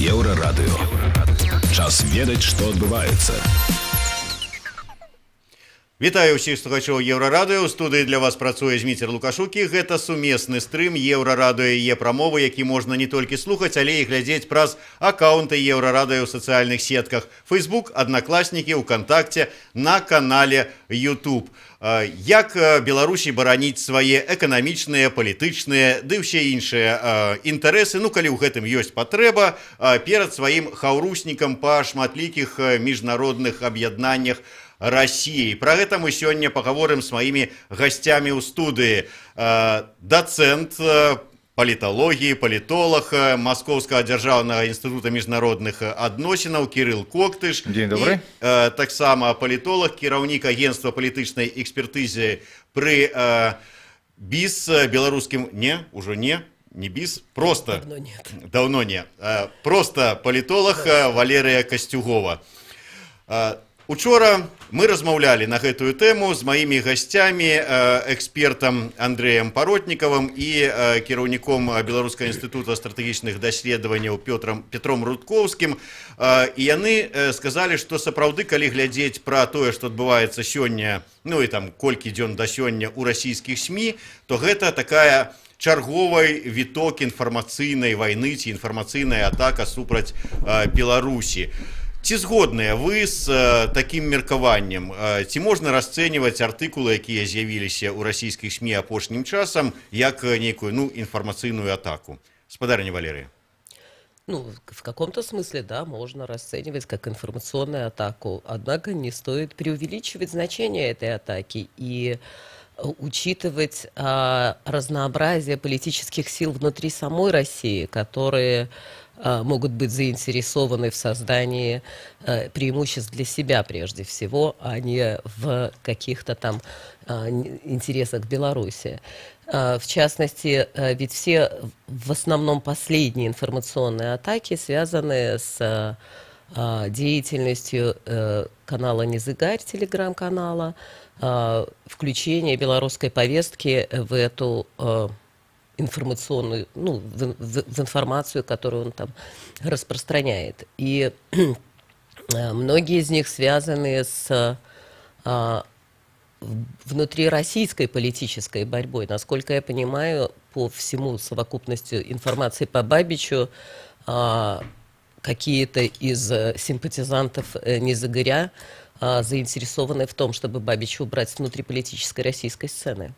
Еўрарадыё. Час ведаць, што адбываецца. Вітаю ўсіх слухачоў Еўрарадыё. У студыі для вас працуе Зміцер Лукашукі. Гэта сумесны стрым Еўрарадыё і Е-прамовы, які можна не толькі слухаць, але і глядзець праз аккаунты Еўрарадыё ў сацыяльных сетках Facebook, Аднакласнікі, УКонтакце, на канале YouTube. Як Беларусі бараніць свае эканамічныя, палітычныя, ды ўсе іншыя інтарэсы, калі ў гэтым ёсць патрэба, перад сваім хаўруснікам па шматлікіх міжнародных аб'яднаннях России. Про гэта мы сегодня поговорим с моими гостями у студии. Доцент политологии, политолог Московского державного института международных адносінаў Кирилл Коктыш. День добрый. Так само политолог, кіраўнік агентства палітычнай экспертызы при БІС белорусским, не БІС, просто давно нет. Просто политолог Валерия Костюгова. Учора мы размаўлялі на гэтую тэму з маімі гасцямі, экспертам Андрэем Паротнікавым і кіраўніком Беларускага інстытута стратэгічных даследаванняў Петром Рудковскім. І яны сказалі, што сапраўды, калі глядзець пра тое, што адбываецца сёння, і там колькі дзён да сёння ў расійскіх СМІ, то гэта такая чарговай віток інфармацыйнай вайны ці інфармацыйная атака супраць Беларусі. Ці згодныя вы з такім меркаваннем? Ці можна расцэньваць артыкулы, якія з'явіліся ў расійскіх СМІ апошнім часам, як нейкую інфармацыйную атаку? Спадарыня Валерия. В каком-то смысле, да, можно расценивать как информационную атаку. Однако не стоит преувеличивать значение этой атаки и учитывать разнообразие политических сил внутри самой России, которые могут быть заинтересованы в создании преимуществ для себя прежде всего, а не в каких-то там интересах Беларуси. В частности, ведь все в основном последние информационные атаки связаны с деятельностью канала «Незыгарь», телеграм-канала, включение белорусской повестки в эту информационную, в информацию, которую он там распространяет. И многие из них связаны с внутрироссийской политической борьбой. Насколько я понимаю, по всему совокупностью информации по Бабичу, какие-то из симпатизантов Незыгаря заинтересованы в том, чтобы Бабича убрать с внутриполитической российской сцены.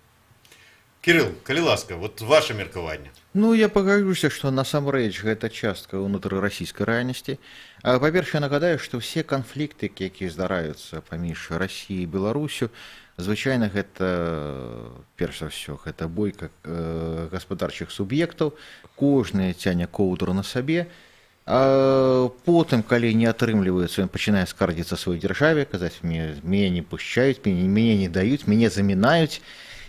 Кирилл, калі ласка, вот ваше меркаванне. Я пагажуся, што насамрэч гэта частка ўнутрырасійскай рэальнасці. Па-першае, нагадаю, што ўсе канфлікты, якія здараюцца паміж Расіяй і Беларусю, звычайна гэта, перш за ўсё, гэта бойка гаспадарчых суб'ектаў, кожны цяне коўдру на сабе. Потым, калі не атрымліваецца, ён пачынае скардзіцца сваёй дзяржаве, казаць, мяне не пушчаюць, мяне не даюць, мяне замінаюць.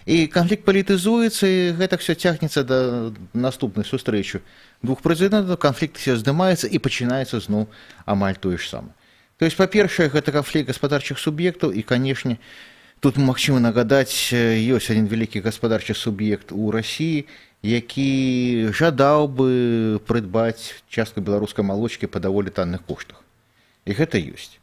І канфлікт палітызуецца, і гэта все цягнецца да наступнай сустрэчы двух прэзідэнтаў, канфлікт все здымаецца і пачынаецца зноў амаль тое ж самае. То есть, па-першае, гэта канфлікт гаспадарчых суб'ектаў, і, канешне, тут магчыма нагадаць, ёсць адзін вялікі гаспадарчы суб'ект у Расіі, які жадаў бы прыдбаць частку беларускай малочкі па даволі танных коштах. І гэта ёсць.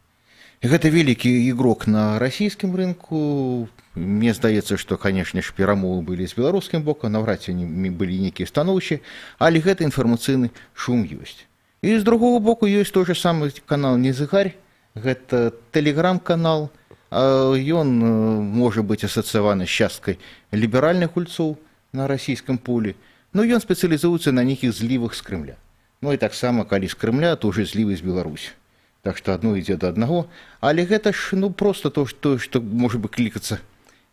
І гэта вялікі ігрок на расійскім рынку. Мне здаецца, што, канешне ж, перамовы былі з беларускім бокам, наўрад ці былі нейкія станоўчыя, але гэты інфармацыйны шум ёсць. І з другого боку ёсць той же самы канал «Незыгарь», гэта тэлеграм-канал, ён можа быць асацыяваны з часткай ліберальных гульцоў на расійскім полі, но ён спецыялізуецца на нейкіх злівах з Крымля. І таксама, калі з Крымля, то ўжо злівы з Беларусі. Так што адно ідзе да аднаго, але гэта ж проста то, што можа бы клікацца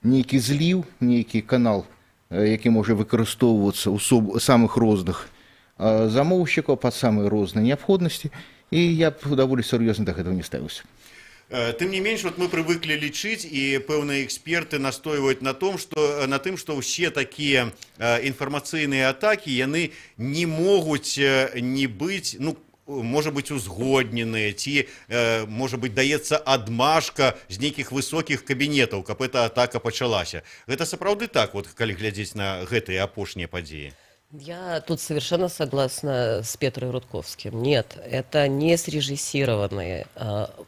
нейкі зліў, нейкі канал, які можа выкарыстоўвацца ў самых розных замоўшчыкаў пад самыя розныя неабходнасці, і я б даволі сур'ёзна да гэтага не ставіўся. Тым не менш, мы прывыклі лічыць, і пэўныя эксперты настойваюць на тым, што ўсе такія інфармацыйныя атакі, яны не могуць не быць, можа быць узгодненыя, ці, можа быць, даецца адмашка з нейкіх высокіх кабінетаў, каб эта атака пачалася. Гэта сапраўды так, калі глядзець на гэтыя апошнія падзеі? Я тут совершенно согласна с Петром Рудковским. Нет, это не срежиссированные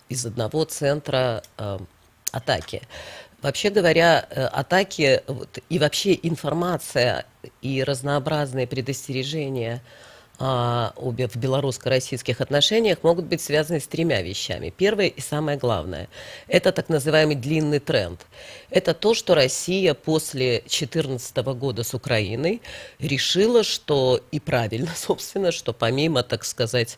из одного центра атаки. Вообще говоря, атаки и вообще информация и разнообразные предостережения в белорусско-российских отношениях могут быть связаны с тремя вещами. Первое и самое главное – это так называемый длинный тренд. Это то, что Россия после 2014 года с Украиной решила, что, и правильно, собственно, что помимо, так сказать,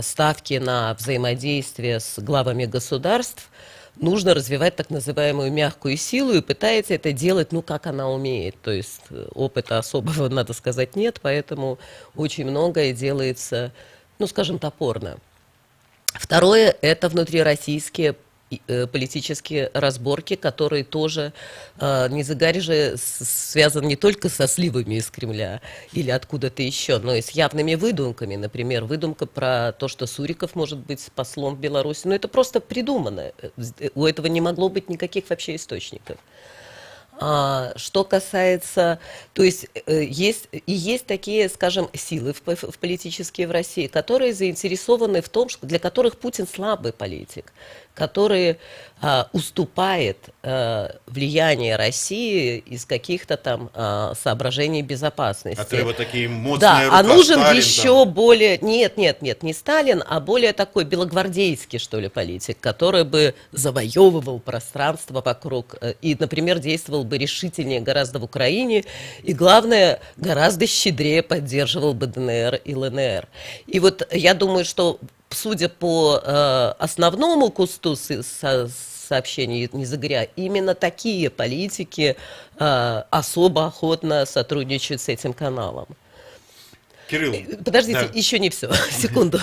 ставки на взаимодействие с главами государств, нужно развивать так называемую мягкую силу и пытается это делать, ну, как она умеет. То есть опыта особого, надо сказать, нет, поэтому очень многое делается, ну, скажем, топорно. Второе – это внутрироссийские политические разборки, которые тоже Низагарь же связан не только со сливами из Кремля или откуда-то еще, но и с явными выдумками. Например, выдумка про то, что Суриков может быть послом в Беларуси. Но это просто придумано. У этого не могло быть никаких вообще источников. Что касается, то есть есть такие, скажем, силы политические в России, которые заинтересованы в том, для которых Путин слабый политик, который уступает влияние России из каких-то там соображений безопасности. А треба такие мощные да, рука, а нужен Сталин, еще там. более... Нет, не Сталин, а более такой белогвардейский, что ли, политик, который бы завоевывал пространство вокруг и, например, действовал бы решительнее гораздо в Украине и, главное, гораздо щедрее поддерживал бы ДНР и ЛНР. И вот я думаю, что судя по основному кусту сообщений Низагаря, именно такие политики особо охотно сотрудничают с этим каналом. Кирилл. Подождите, да. еще не все, секунду.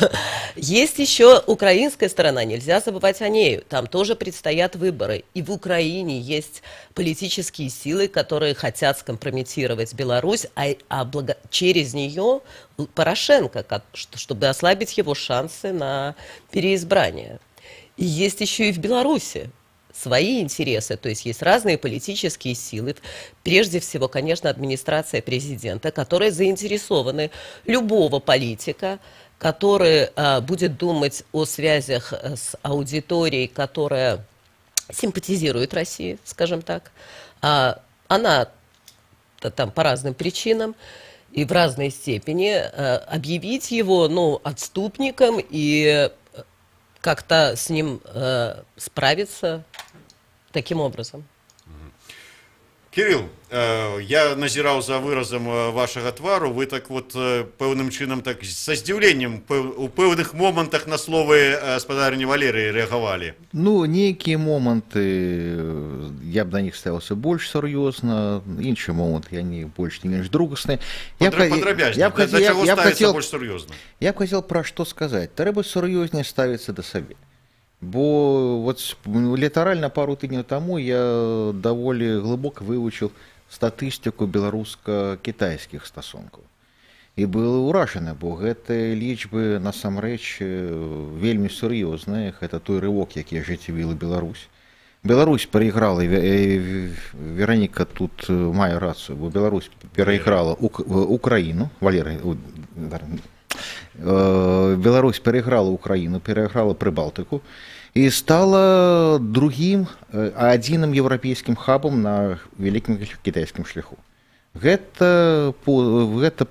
Есть еще украинская сторона, нельзя забывать о ней. Там тоже предстоят выборы. И в Украине есть политические силы, которые хотят скомпрометировать Беларусь, через нее Порошенко, чтобы ослабить его шансы на переизбрание. И есть еще и в Беларуси свои интересы, то есть есть разные политические силы, прежде всего, конечно, администрация президента, которые заинтересованы любого политика, который будет думать о связях с аудиторией, которая симпатизирует России, скажем так. Она там по разным причинам и в разной степени объявить его, отступником и как-то с ним справиться таким образом. Кирилл, я назіраў за выразам вашага твару, вы так вот пэўным чынам так са здзіўленнем у пэўных момантах на словы спадарні Валерыі рэагавалі. Ну, нейкія моманты я б на них ставился больш сур'ёзна, іншы момант я не больш не менш другасныя. Падрабязней, да чаго ставіцца больш сур'ёзна? Я б хацеў пра што сказаць. Трэба сур'ёзней ставіцца да сабе. Бо вот літаральна пару тыдняў таму я даволі глыбока вывучыў статыстыку беларуска-кітайскіх стасункаў. І быў уражаны, бо гэтыя лічбы насамрэч вельмі сур'ёзныя. Гэта той рывок, які ажыццявіла Беларусь. Беларусь перайграла, Вероніка тут мае рацыю, бо Беларусь перайграла Украіну, Беларусь перайграла Украіну, перайграла Прыбалтыку і стала другім адзіным еўрапейскім хабам на вялікім кітайскім шляху. Гэта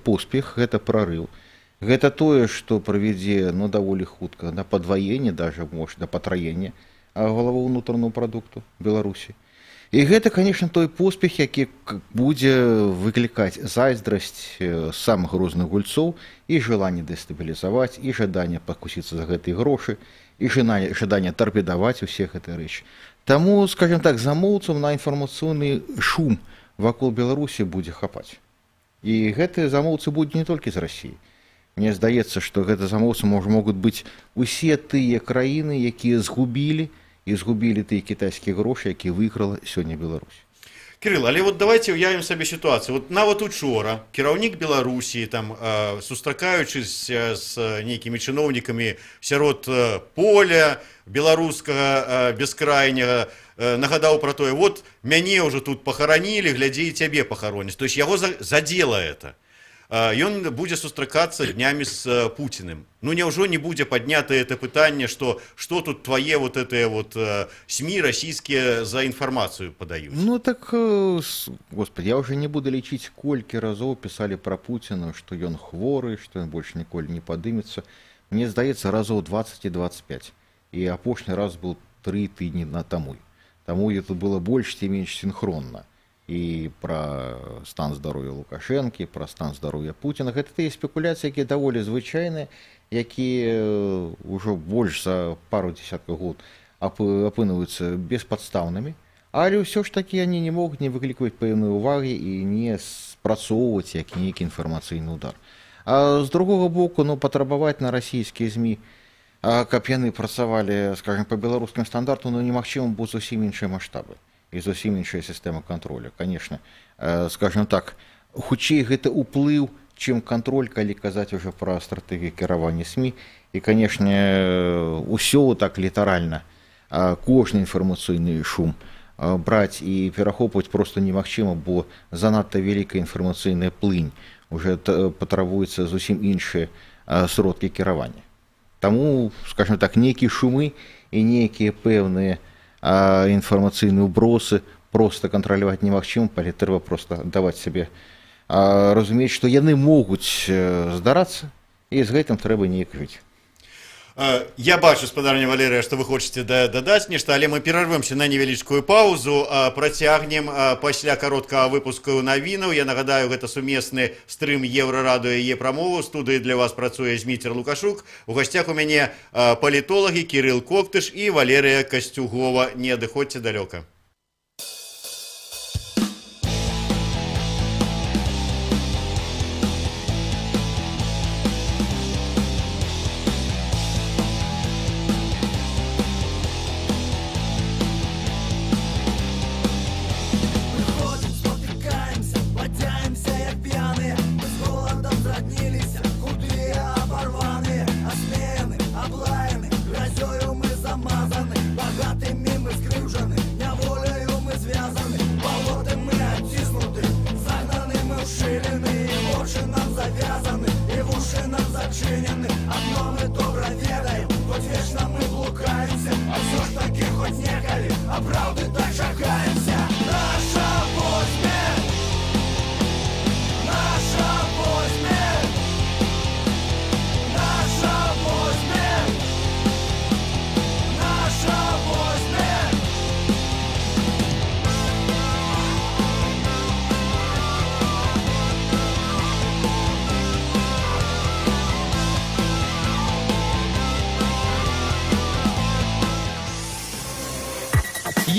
поспех, гэта прарыў. Гэта тое, што правядзе даволі хутка на падваенне, даже можа да патраення галавы ўнутранага прадукту Беларусі. І гэта, конечно, той поспех, які будзе выклікаць зайздрасць самых розных гульцоў і жаданне дэстабілізаваць, і жаданне пакусіцца за гэтыя грошы, і жаданне тарпедаваць усе гэтыя рэчы. Таму, скажем так, замоўцам на інфармацыйны шум вакол Беларусі будзе хапаць. І гэтыя замоўцы будуць не толькі з Расіі. Мне здаецца, што гэта замоўцы могуць быць усе тыя краіны, якія згубілі тыя кітайскія грошы, якія выйграла сёння Беларусь. Кирилл, але вот давайте уявім сабе сітуацыю. Вот нават учора кіраўнік Беларусі, там сустракаючыся з нейкімі чыноўнікамі сярод поля беларускага бескрайняга, нагадаў пра тое, вот мяне ўжо тут пахаранілі, глядзі і цябе пахароняць. То есть яго задела это. ён будзе сустракацца днямі з Пуціным. Ну няўжо не будзе паднята это пытанне, што тут твае вот этыя вот СМИ расійскія за інфармацыю падаюць? Ну так, господи, я уже не буду лічыць, колькі разоў пісалі пра Пуціна, што ён хворы, што ён больш ніколі не падымецца. Мне здаецца, разоў 20 і 25. І апошні раз был 3 тыдні таму. Таму это было больш ці менш синхронна. І пра стан здароўя Лукашэнкі, пра стан здароўя Пуціна. Гэта тыя спекуляцыі, якія даволі звычайныя, якія ўжо больш за пару дзесяткаў год апынуюцца беспадстаўнымі. Але ўсё ж такі яны не могуць не выклікваць пэўнай увагі і не спрацоўваць як нейкі інфармацыйны удар. А з другога боку, патрабаваць на расійскія ЗМІ, каб яны працавалі, скажем, по беларускім стандарту, немагчыма, бо зусім іншыя маштабы і зусім іншая сістэма контроля. Конечно, скажем так, хутчэй гэта ўплыў, чым контроль, калі казаць уже пра стратэгію кіравання СМІ. І, конечно, усё так літаральна, кожны інфармацыйны шум браць і перахопліваць просто немагчыма, бо занадта вялікая інфармацыйная плынь, уже патрабуюцца зусім іншыя сродкі кіравання. Таму, скажем так, нейкія шумы і нейкія пэўныя інфармацыйныя ўбросы проста кантраляваць немагчыма, але трэба проста даваць сабе разумець, што яны могуць здарацца, і з гэтым трэба неяк жыць. Я бачу, спадарня Валерыя, што вы хочаце дадаць нешта, але мы перарвемся на невялічкую паузу, працягнем пасля кароткага выпуску навінаў. Я нагадаю, гэта сумесны стрым Еўрарадыё і Е-прамову. У студыі для вас працуе Зміцер Лукашук. У гасцях у мяне палітолагі Кірыл Коктыш і Валерыя Касцюгова. Не адыходзьце далёка.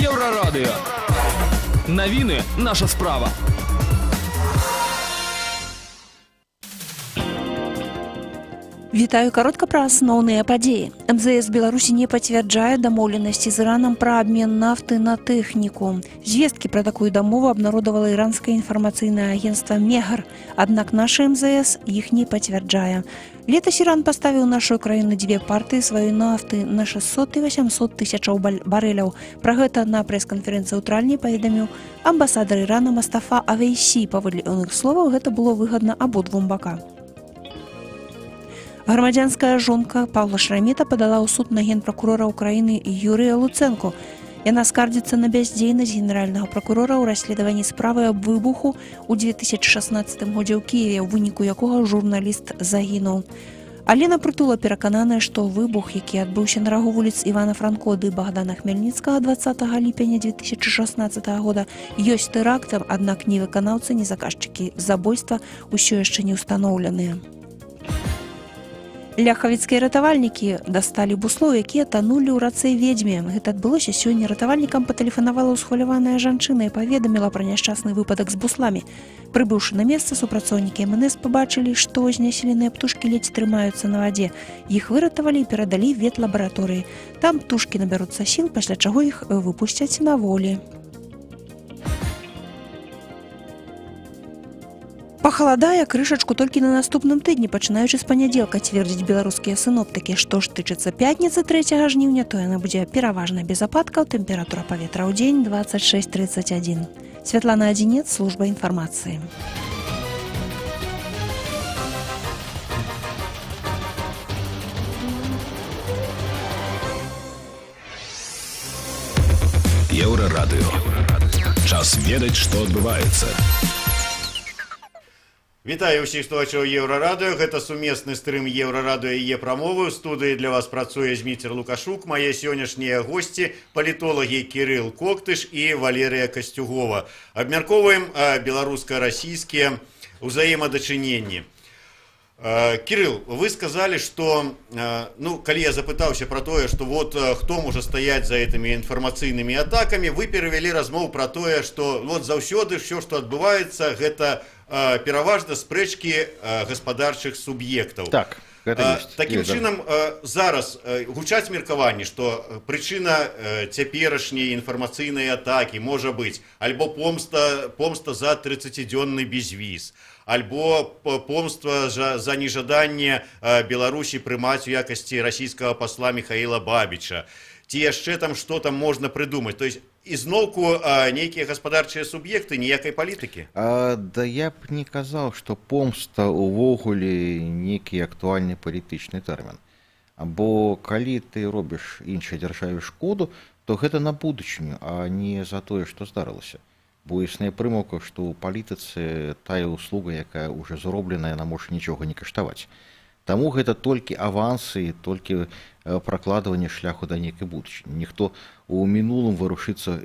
Еўрарадыё. Навіны – наша справа. Вітаю, каротка пра асноўныя падзеі. МЗС Беларусі не пацвярджае дамоўленасці з Іранам пра абмен нафты на тэхніку. Звесткі пра такую дамову абнародавала іранскае інфармацыйнае агенцтва «Мегар», аднак наша МЗС іх не пацвярджае. Летась Іран паставіў нашу краіну 2 партыі сваёй нафты на 600 і 800 тысячаў барэляў. Пра гэта на прэс-канферэнцыі ў тральні паведаміў амбасадар Ірана Мастафа Авейсі. Паводле іх словаў, гэта было выгадна абодвум бакам. Грамадзянская жонка Павла Шрамета падала ў суд на генпракурора ўкраіны Юрыя Луцэнко. Яна скардзіцца на бяздзейнасць генеральнага пракурора ў расследаванні справы аб выбуху ў 2016 годзе ў Кіеве, у выніку якога журналіст загінуў. Алена Прытула перакананая, што выбух, які адбыўся на рагу вуліц Івана Франко ды Богдана Хмельніцкага 20 ліпеня 2016 года, ёсць тэрактам, аднак ні выканаўцы, ні заказчыкі забойства ўсё яшчэ не ўстаноўленыя. Ляхавіцкія ратавальнікі дасталі буслоў, якія танулі ў рацэ Ведзьме. Гэта адбылося сёння. Ратавальнікам патэлефанавала ўсхваляваная жанчына і паведаміла пра няшчасны выпадак з бусламі. Прыбыўшы на месца, супрацоўнікі МНС пабачылі, што знясіленыя птушкі ледзь трымаюцца на вадзе. Іх выратавалі і перадалі ветлабараторыі. Там птушкі набяруцца сіл, пасля чаго іх выпусцяць на волі. Пахаладае крышачку толькі на наступным тыдні, пачынаючы з панядзелка, цвердзяць беларускія сіноптыкі. Што ж тычыцца пятніцы 3 жніўня, то яна будзе пераважна без ападкаў, тэмпература паветра ў дзень 26-31. Святлана Адзінец, служба інфармацыі. Еўрарадыё. Час ведаць, што адбываецца. Вітаю ўсіх слухачоў Еўрарадыё. Гэта сумесны стрым Еўрарадыё і Е-прамовы. У студыі для вас працуе Зміцер Лукашук. Мае сённяшнія госці палітолагі Кірыл Коктыш і Валерыя Касцюгова. Абмяркоўваем беларуска-расійскія ўзаемадачыненні. Кирилл, вы сказали, что, коли я запытался про то, что вот кто может стоять за этими информационными атаками, вы перевели размову про то, что вот заўсёды все, что отбывается, это пераважна спрэчкі гаспадарчых суб'ектаў. Так, таким чынам, зараз гучаць меркаванні, што прычына цяперашняй інфармацыйнай атакі можа быць альбо помста за 30-дзённы безвіз, альбо помства за нежаданне Беларусі прымаць у якасці расійскага пасла Михаила Бабіча. Ці яшчэ там што там можна прыдумаць. То есть ізноўку нейкія гаспадарчыя суб'екты, ніякай палітыкі? Да я б не казаў, што помста увогуле нейкі актуальны палітычны тэрмін. Бо калі ты робіш іншай дзяржаве шкоду, то гэта на будучыню, а не за тое, што здарылася. Бо існуе прымаўка, што ў палітыцы тая ўслуга, якая ўжо зробленая, яна можа нічога не каштаваць. Таму гэта толькі авансы, толькі пракладванне шляху да нейкай будучыні. Ніхто у мінулым варушыцца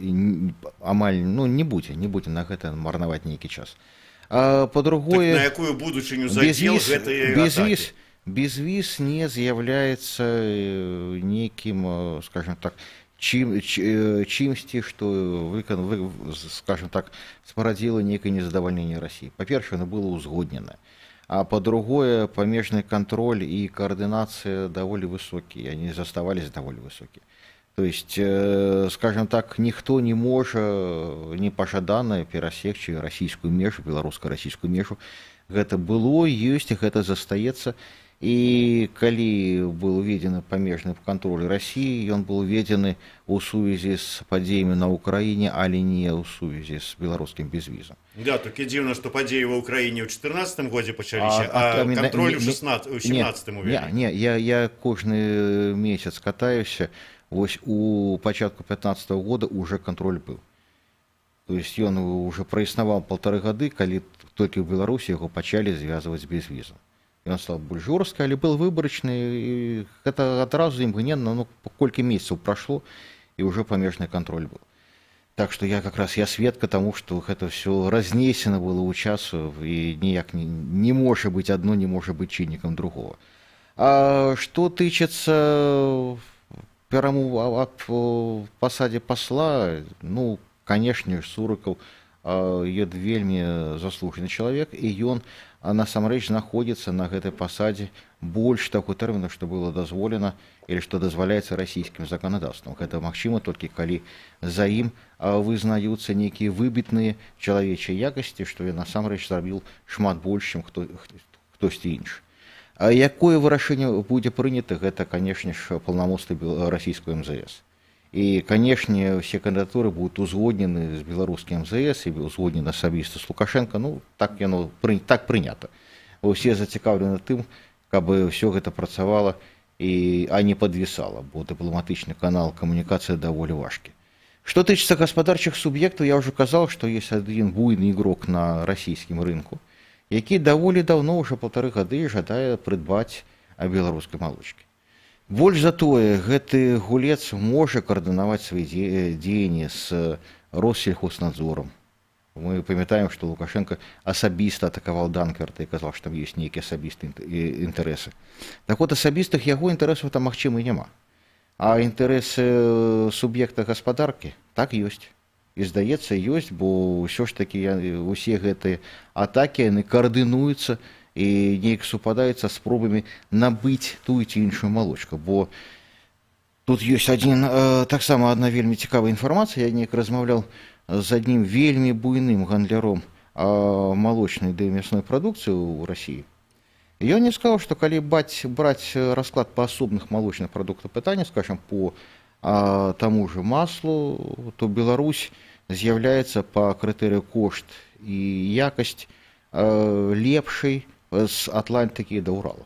амаль не будзе на гэта марнаваць нейкі час. А па-другое, так на якую будучыню задзел гэтыя атакі? Безвіз не з'яўляецца нейкім, скажем так, чымсьці, што скажем так, спарадзіла нейкае незадавальненне Расіі. Па-першае, яно было ўзгоднена. А по-другое, памежны контроль и координация довольно высокие, они заставались довольно высокие. То есть, скажем так, никто не может непожаданно перасечь российскую межу, белорусско-российскую межу. Это было, есть, это застаецца. И калі был введен памежны контроль России, он был введен у сувязі с падзеямі на Украине, але не у сувязі с белорусским безвизом. Да, только дзіўна, што падзеі в Украине ў 2014 годзе пачаліся, а контроль у 2017 увели. Не, я кожны месяц катаюся, вось у пачатку 2015 года уже контроль был. То есть он уже праіснаваў 1,5 гады, калі толькі ў Беларусі яго пачалі звязваць з безвізам. Он стал больш жорсткі, але был выбарачны, і гэта адразу імгненна, колькі месяцаў прашло, і уже памежны контроль был. Так что я как раз сведка тому, что это все разнесено было у часу, и никак не может быть одно, не может быть чинником другого. А что тычется перамовы о посаде посла, конечно, Сурыкаў ён вельмі заслужаны чалавек, і ён насамрэч знаходзіцца на гэтай пасадзе больш таго тэрміну, што было дазволена или што дазваляецца расійскім заканадаўствам. Гэта магчыма толькі калі за ім вызнаюцца нейкія выбітныя чалавечыя якасці, што ён насамрэч зрабіў шмат больш, чым хтосьці іншы. А якое вырашэнне будзе прынята, гэта, канешне ж, паўнамоцтвы расійского МЗС. И, конечно, все кандидатуры будут узгоднены с белорусским МЗС и узгоднены асабіста с Лукашенко. Так прынята. Усе зацікаўлены тым, каб все гэта працавала, а не подвисала, бо дыпламатычны канал камунікацыі даволі важкі. Что тычыцца гаспадарчых суб'ектаў, я уже казал, что есть один буйный игрок на российском рынку, які даволі давно, уже 1,5 гады, жадае прыдбаць беларускай малочкі. Больш за тое, гэты гулец можа каардынаваць свае дзеянні з Россельхознадзорам. Мы памятаем, што Лукашенко асабіста атакаваў Данкерта і казаў, што там ёсць нейкія асабістыя інтарэсы. Так вот, асабістых яго інтарэсаў там магчыма і няма. А інтарэсы суб'екта гаспадаркі так ёсць. І здаецца, ёсць, бо ўсё ж такі усе гэтыя атакі яны каардынуюцца і неяк супадаюцца з спробамі набыць тую ці іншую малочку. Бо тут ёсць таксама одна вельмі цікавая інфармацыя. Я неяк размаўляў з аднім вельмі буйным гандляром малочнай ды мясной прадукцыі ў Расіі. Ён мне сказаў, што калі браць расклад па асобных малочных прадуктах пытання, скажем, по тому же маслу, то Беларусь з'яўляецца па крытэрыю кошт і якасць лепшай з Атлантыкі да Урала.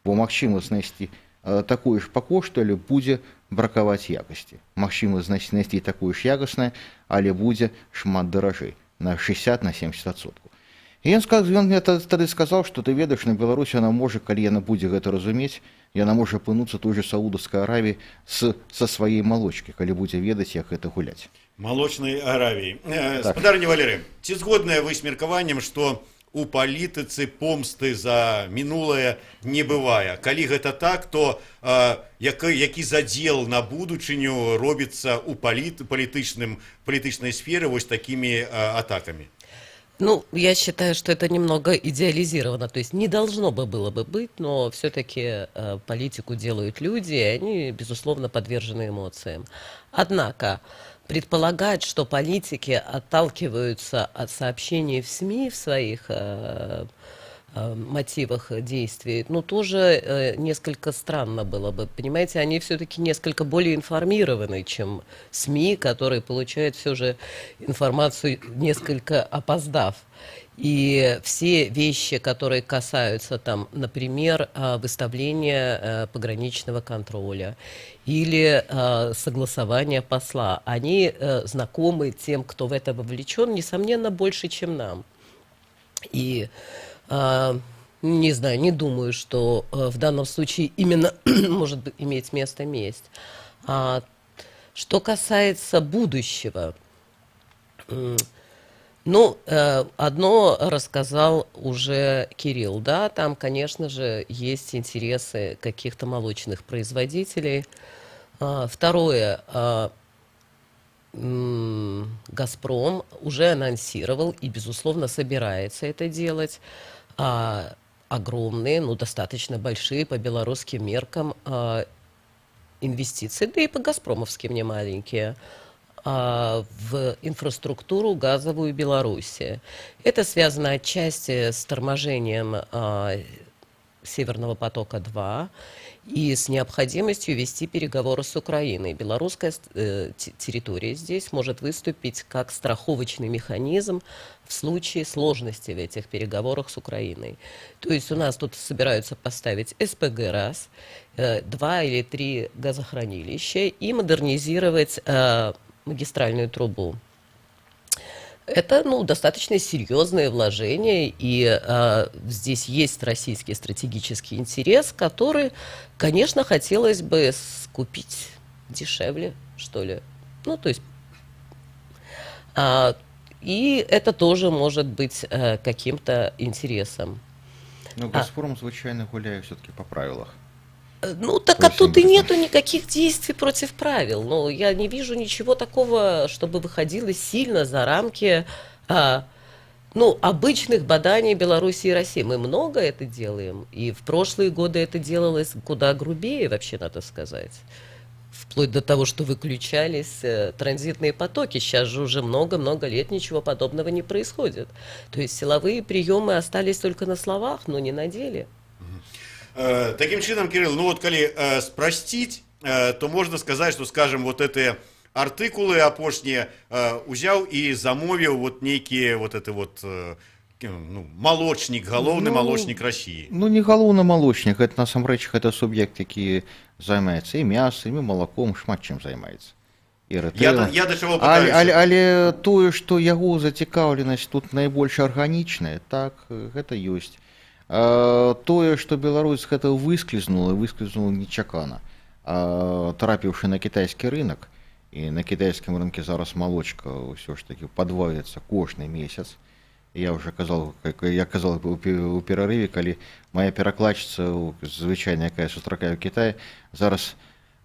Бо магчыма знайсці такое ж па кошту, але будзе бракаваць якасці. Магчыма знайсці такую ж якаснае, але будзе шмат даражэй, на 60-70%. І ён мне тады сказаў, што ты ведаеш, на Беларусі яна можа, калі яна будзе гэта разумець, яна можа апынуцца той же Саудаўскай Аравіі са сваёй малочкі, калі будзе ведаць, як гэта гуляць. Малочнай Аравіі. Спадарня Валерый, ці згодныя вы з меркаваннем, што у палітыцы помсты за мінулае не бывае? Калі гэта так, то які задзел на будучыню робіцца ў палітычнай сферы вось такімі атакамі? Ну, я считаю, что это немного идеализировано, то есть не должно было бы быть, но все-таки политику делают люди, и они, безусловно, подвержены эмоциям. Однако, предполагать, что политики отталкиваются от сообщений в СМИ в своих мотивах действий, ну, тоже несколько странно было бы. Понимаете, они все-таки несколько более информированы, чем СМИ, которые получают все же информацию несколько опоздав. И все вещи, которые касаются, там, например, выставления пограничного контроля или согласования посла, они знакомы тем, кто в это вовлечен, несомненно, больше, чем нам. И не знаю, не думаю, что в данном случае именно может иметь место месть. Что касается будущего, ну, одно рассказал уже Кирилл, да, там, конечно же, есть интересы каких-то молочных производителей. Второе, «Газпром» уже анонсировал и, безусловно, собирается это делать. Огромные, ну, достаточно большие по белорусским меркам инвестиции, да и по газпромовским не маленькие, в инфраструктуру газовую Беларуси. Это связано отчасти с торможением Северного потока-2 и с необходимостью вести переговоры с Украиной. Белорусская территория здесь может выступить как страховочный механизм в случае сложности в этих переговорах с Украиной. То есть у нас тут собираются поставить СПГ раз, 2 или 3 газохранилища и модернизировать магистральную трубу. Это, ну, достаточно серьезное вложение, и здесь есть российский стратегический интерес, который, конечно, хотелось бы скупить дешевле, что ли. Ну, то есть, и это тоже может быть каким-то интересом. Ну, «Газпром» звычайно гуляе все-таки по правилах. Ну, так а тут и нету никаких действий против правил. Ну, я не вижу ничего такого, чтобы выходило сильно за рамки, ну, обычных баданий Беларуси и России. Мы много это делаем, и в прошлые годы это делалось куда грубее, вообще, надо сказать. Вплоть до того, что выключались транзитные потоки. Сейчас же уже много-много лет ничего подобного не происходит. То есть силовые приемы остались только на словах, но не на деле. Таким чином, Кирилл, ну вот, коли спростить, то можно сказать, что, скажем, вот эти артикулы апошние узял и замовил вот некие вот это вот, ну, молочник, головный молочник России. Ну, не головный молочник, это насамрэч, это субъект, які займаецца і мясом, і молоком, шмат чым займаецца. Я до чего пытаюсь. Але тое, што яго зацікаўленасць тут найбольш арганічная, так, гэта ёсць. Тое, што Беларусь гэта выскользнула нечакана, трапіўшы на кітайскі рынок, і на кітайскім рынке зараз малочка ўсё ж такі падвоіцца кожны месяц. Я уже казал у перарыве, калі моя перакладчыца, звычайна якая сустракае ў Кітаі, зараз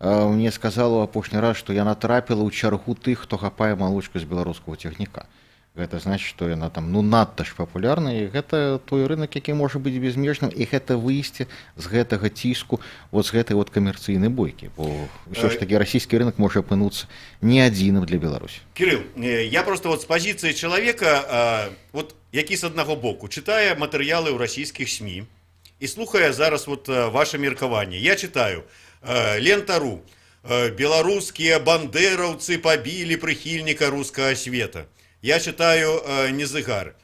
мне сказала ў апошні раз, што яна трапіла ў чаргу тых, хто хапае малочку з беларускага цягніка. Гэта значыць, што яна там, ну, надта ж папулярная, і гэта той рынок, які можа быць безмежным, і гэта выйсце з гэтага ціску, вот з гэтай вот камерцыйнай бойкі, бо ўсё ж такі расійскі рынок можа апынуцца не адзіным для Беларусі. Кирилл, я просто вот с позиции человека, вот які з аднаго боку читае матэрыялы ў расійскіх СМІ і слухае зараз вот ваше меркаванне. Я читаю Лента.ру. Беларускія бандераўцы пабілі прыхільніка рускага света. Я читаю Незыгар.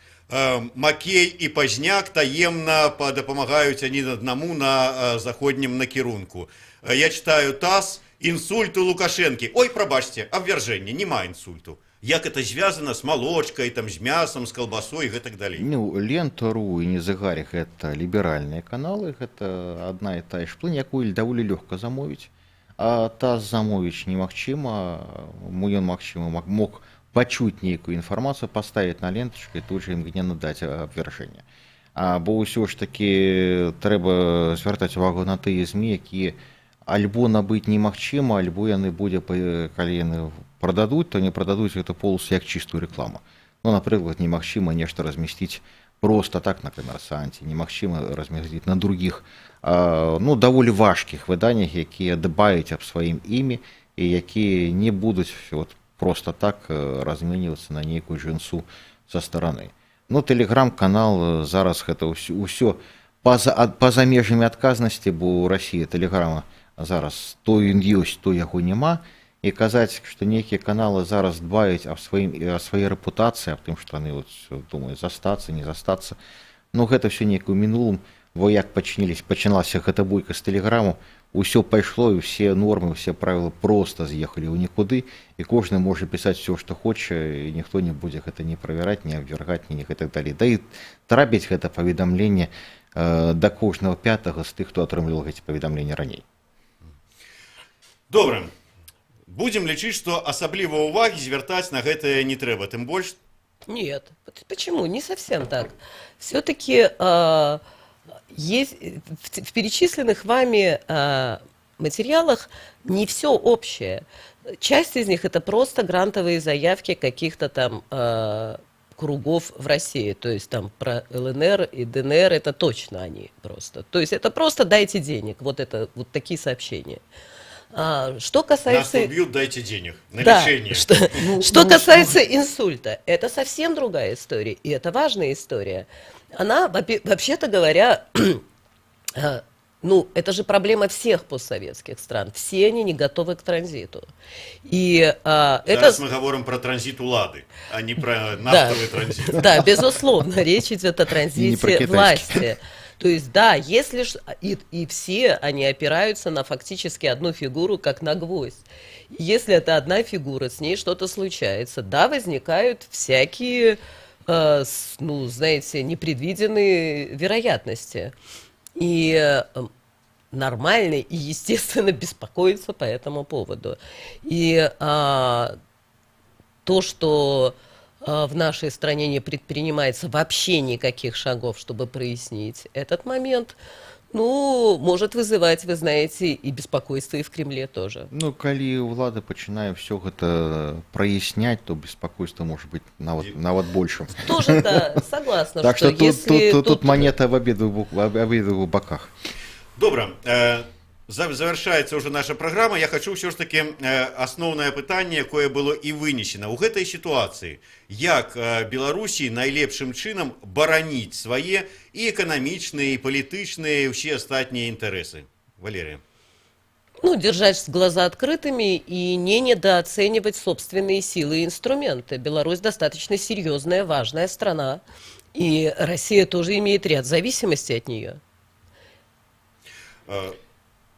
Макей і Пазняк таемна дапамагаюць адзін аднаму на заходнім накірунку. Я читаю ТАСС, Інсульту Лукашэнкі. Ой, прабачце, абвяржэнне, няма інсульту. Як это звязано с молочкой, там, с мясом, с колбасой и так далее? Ну, Лента.ру и Незагарик — это либеральные каналы, это одна и та же плынь, якую даволі лёгка замовіць. А та замовіць немагчыма, ён магчыма мог пачуць нейкую інфармацыю, паставіць на ленточку і тут же імгненна даць абвяржэнне. Бо ўсё ж таки трэба звяртаць увагу на тыя ЗМІ, якія альбо набыць немагчыма, альбо яны будзе, калі яны прададуць, то не прададуць гэта полностью як чистую рекламу. Ну, напрыклад, немагчыма нешта размясціць просто так на Камерсанце, немагчыма размясціць на других, ну, даволі важкіх выданнях, якія дбаюць аб сваім імі і якія не будуць вот просто так разменьвацца на нейкую жынцу са стараны. Ну, тэлеграм-канал зараз гэта ўсё па-за межамі адказнасці, бо ў Расіі тэлеграма зараз то ён ёсць, то яго няма, і казаць, што нейкія каналы зараз дбаюць аб сваёй рэпутацыі, аб тым, што яны думаюць застацца, не застацца. Ну, гэта ўсё неяк у мінулым, бо як пачыналася гэта бойка з тэлеграму, усё пайшло, і ўсе нормы, усе правілы проста з'ехалі ў нікуды, і кожны можа пісаць усё, што хоча, і ніхто не будзе гэта не правяраць, не абвяргаць, ні гэтак далей. Да і трапіць гэта паведамленне да кожнага пятага з тых, хто атрымліваў гэты паведамленні раней. Добра. Будем лічыць, што асабліва ўвагі звяртаць на гэта не трэба, тым больш... Нет, почему? Не совсем так. Все-таки есть в перечисленных вами материалах не все общее. Часть из них это просто грантовые заявки каких-то там кругов в России. То есть там про ЛНР и ДНР это точно они просто. То есть это просто дайте денег. Вот это вот такие сообщения. Что касается... Нас убьют, дайте денег на лечение. Что касается инсульта, это совсем другая история, и это важная история. Она, вообще-то говоря, ну, это же проблема всех постсоветских стран. Все они не готовы к транзиту. И, Сейчас мы говорим про транзит улады, а не про нафтовый транзит. Да, безусловно, речь идет о транзите власти. То есть, да, если и все они опираются на фактически одну фигуру, как на гвоздь. Если это одна фигура, с ней что-то случается, да, возникают всякие, ну, знаете, непредвиденные вероятности. И нормально и естественно беспокоиться по этому поводу. И то, что в нашей стране не предпринимается вообще никаких шагов, чтобы прояснить этот момент, ну, может вызывать, вы знаете, и беспокойство и в Кремле тоже. Ну, калі ўлада пачынае все гэта праясняць, то беспокойство может быть нават большим. Тоже, да, согласна. Так что тут монета в обидвух боках. Добра. Завершаецца ўжо наша праграма. Я хочу ўсё ж таки асноўнае пытанне, якое было і вынесена ў гэтай сітуацыі. Як Беларусі найлепшым чынам бараніць свае і эканамічныя, і палітычныя, і ўсе астатнія інтарэсы? Валерия. Ну, держать глаза открытыми и не недооценивать собственные силы и инструменты. Беларусь достаточно серьезная, важная страна, и Россия тоже имеет ряд зависимостей от нее.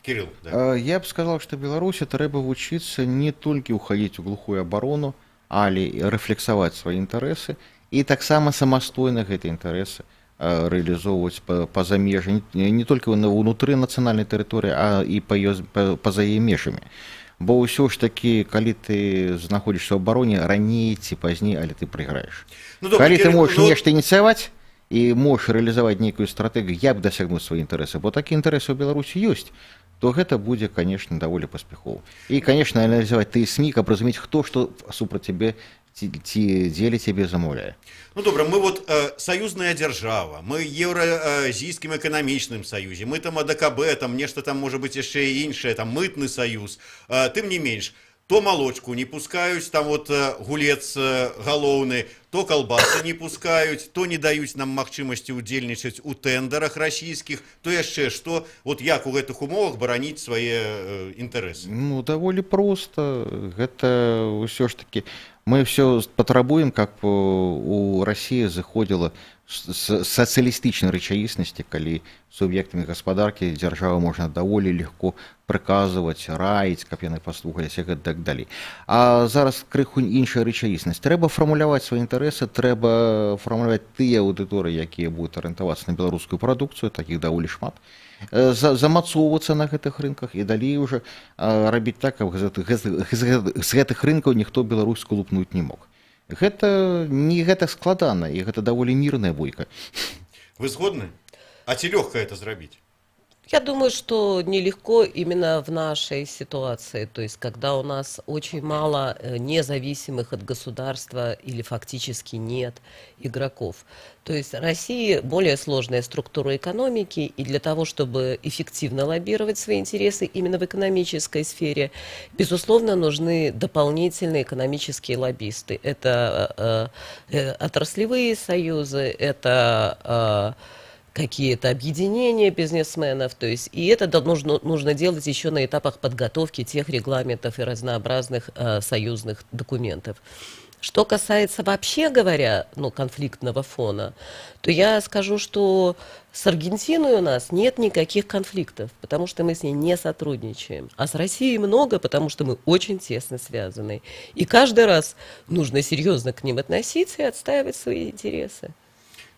Кирилл, да. Я б сказал, что Беларусі трэба вучыцца не толькі ўхадзіць у глухую абарону, але рэфлексаваць свае інтарэсы і таксама самастойна гэтыя інтарэсы рэалізоўваць па-за межы, не толькі ўнутры нацыянальнай тэрыторыі, а і па-за яе межамі. Бо ўсё ж такі, калі ты знаходзішся ў абароне, раней ці пазней, але ты прайграеш. Калі ты можаш нешта ініцыяваць і можаш рэалізаваць нейкую стратэгію, як дасягнуць свае інтарэсы, бо такія інтарэсы ў Беларусі ёсць, то гэта будзе, конечно, даволі паспяхова. І, конечно, аналізаваць тыя СМІ, каб разумець, хто што супраць цябе ці дзеля цябе замаўляе. Ну добра, мы вот саюзная дзяржава, мы еўразійскім эканамічным саюзе, мы там АДКБ, там нешта там можа быць яшчэ і іншае, там мытны саюз. Тым не менш, то молочку не пускаюць, там вот гулец галоўны, то колбасы не пускаюць, то не даюць нам магчымасці удзельнічаць у тендерах расійскіх, то яшчэ што, вот як у гэтых умовах бараніць свае інтарэсы? Ну, даволі проста. Гэта ўсё ж таки мы все патрабуем, каб у России заходзіла з сацыялістычнай рэчаіснасці, калі суб'ектамі гаспадаркі дзяржава можна даволі легко прыказваць, раіць, каб яны паслухаліся і так далей. А зараз крыху іншая рэчаіснасць. Трэба фармуляваць свае інтарэсы, трэба фармуляваць тыя аўдыторыі, якія будуць арыентавацца на беларускую прадукцыю, такіх даволі шмат, замацоўвацца на гэтых рынках і далей уже рабіць так, каб з гэтых рынкаў ніхто беларускую лупнуць не мог. Гэта не гэтак складана, і гэта даволі мірная бойка. Вы згодны? А ці лёгка это зрабіць? Я думаю, что нелегко именно в нашей ситуации, то есть когда у нас очень мало независимых от государства или фактически нет игроков. То есть России более сложная структура экономики, и для того, чтобы эффективно лоббировать свои интересы именно в экономической сфере, безусловно, нужны дополнительные экономические лоббисты. Это отраслевые союзы, это какие-то объединения бизнесменов, то есть, и это нужно делать еще на этапах подготовки тех регламентов и разнообразных союзных документов. Что касается, вообще говоря, конфликтного фона, то я скажу, что с Аргентиной у нас нет никаких конфликтов, потому что мы с ней не сотрудничаем. А с Россией много, потому что мы очень тесно связаны. И каждый раз нужно серьезно к ним относиться и отстаивать свои интересы.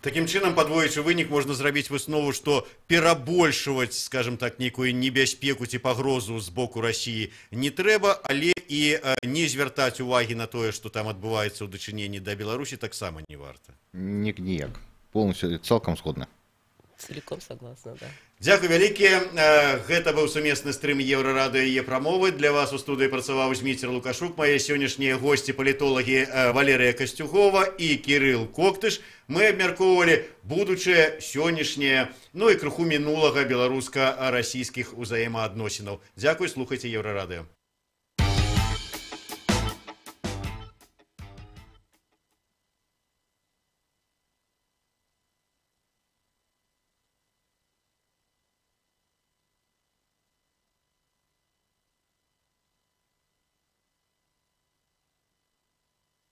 Таким чынам, падвоючы вынік, можна зрабіць выснову, што перабольшваць, скажем так, нейкую небяспеку ці пагрозу з боку Расіі не трэба, але і не звяртаць увагі на тое, што там адбываецца ў дачыненні да Беларусі, таксама не варта. Ніяк. Полностью, цалкам згодна. Целиком согласна, да. Дзякуй вялікі. Гэта быў сумесны стрым Еўрарадыё і прамовы. Для вас у студыі працаваў Зміцер Лукашук. Мае сённяшнія госці палітолагі Валерыя Касцюгова і Кірыл Коктыш. Мы абмяркоўвалі будучае, сённяшняе, і крыху мінулага беларуска-расійскіх узаемаадносінаў. Дзякуй, слухайце Еўрарадыё.